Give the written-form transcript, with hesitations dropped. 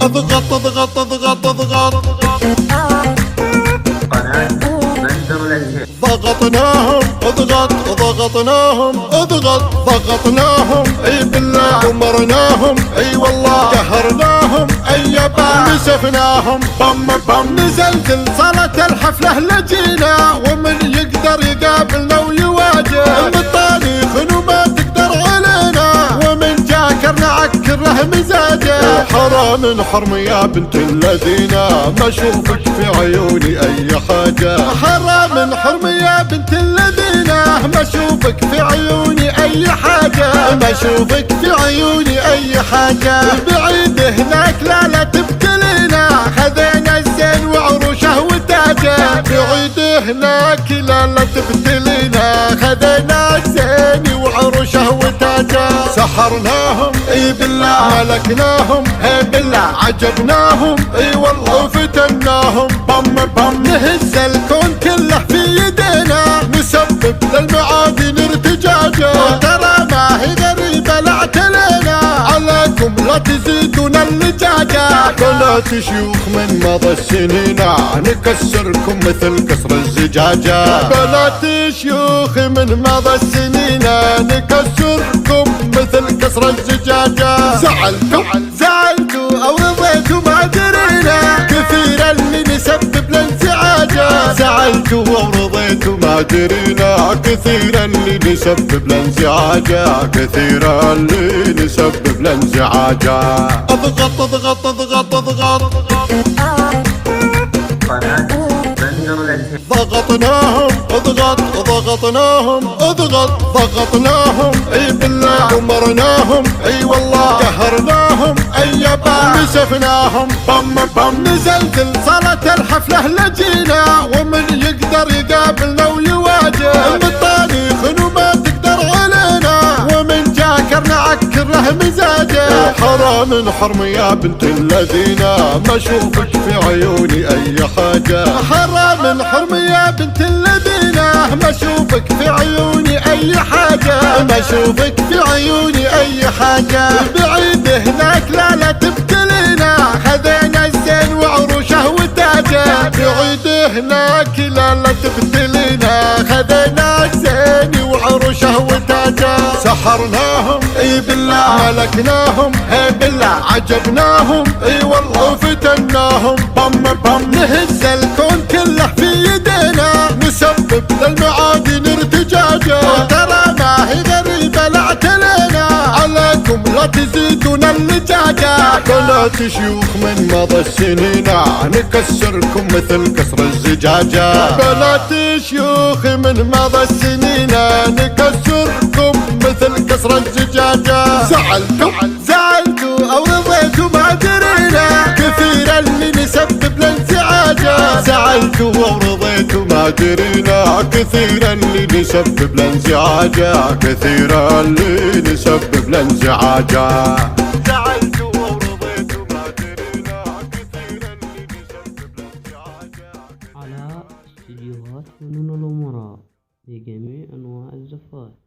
اضغط اضغط اضغط اضغط قناة بندر للهيب. ضغطناهم اضغط ضغطناهم اضغط ضغطناهم اي بالله ومرناهم اي والله قهرناهم اي بام نسفناهم بم بم نزلت صالة الحفلة لجينا ومن يقدر يقابلنا ويواجه بالطاريخ وما تقدر علينا ومن جاكر نعكر له مزاجه حرام حرم يا بنت الذين ما اشوفك في عيوني اي حاجه حرام حرم يا بنت الذين ما اشوفك في عيوني اي حاجه ما اشوفك في عيوني اي حاجه بعيد هناك لا تبتلينا خذينا الزين وعروشه وتاجه بعيد هناك لا تبتلينا خذينا الزين وعروشه وتاجه سحرناهم اي بالله ملكناهم اي بالله عجبناهم اي والله فتناهم بم بم نهز الكون كله في يدينا نسبب للمعادن ارتجاجه ترى ما هي غريبه لا اعتلينا عليكم لا تزيدون اللجاجه بنات شيوخ من مضى السنين نكسركم مثل كسر الزجاجه بنات شيوخ من مضى السنين نكسركم مثل كسر الزجاجه زعلتوا او رضيتوا ما درينا كثير اللي نسبب لانزعاجه زعلتوا او رضيتوا ما درينا كثير اللي نسبب لانزعاجه كثير اللي نسبب لانزعاجه اضغط اضغط اضغط اضغط قناة بندر للهيب. ضغطناهم اضغط ضغطناهم اضغط ضغطناهم اي بالله ومرناهم اي والله قهرناهم اي بام نسفناهم بم بم نزلت صالة الحفلة لجينا ومن يقدر يقابلنا ويواجه بالطاريخ وما تقدر علينا ومن جاكر نعكر له مزاجه حرام حرم يا بنت الذين ما اشوفك في عيوني اي حاجه حرام حرم يا بنت الذين ما اشوفك في عيوني اي حاجه ما اشوفك في عيوني اي حاجه بعيد هناك لا تبتلينا خذينا الزين وعروشه وتاجه بعيد هناك لا تبتلينا خذينا الزين وعروشه وتاجه سحرناهم اي بالله ملكناهم اي بالله عجبناهم اي والله فتناهم بم بم نهز الكون كله في يدينا نسبب للمعادن ارتجاجه ترى ما هي غريبه لا اعتلينا عليكم لا تزيدون اللجاجه بنات شيوخ من مضى السنين نكسركم مثل كسر الزجاجه بنات شيوخ من مضى السنين نكسركم مثل كسر الزجاجه زعلتوا او رضيتوا ما درينا كثير اللي نسبب لانزعاجه زعلتوا او رضيتوا ما درينا كثير اللي نسبب لانزعاجه كثير اللي نسبب لانزعاجه زعلتوا او رضيتوا ما درينا كثير اللي نسبب لانزعاجه على استديوهات فنون الأمراء لجميع أنواع الزفات.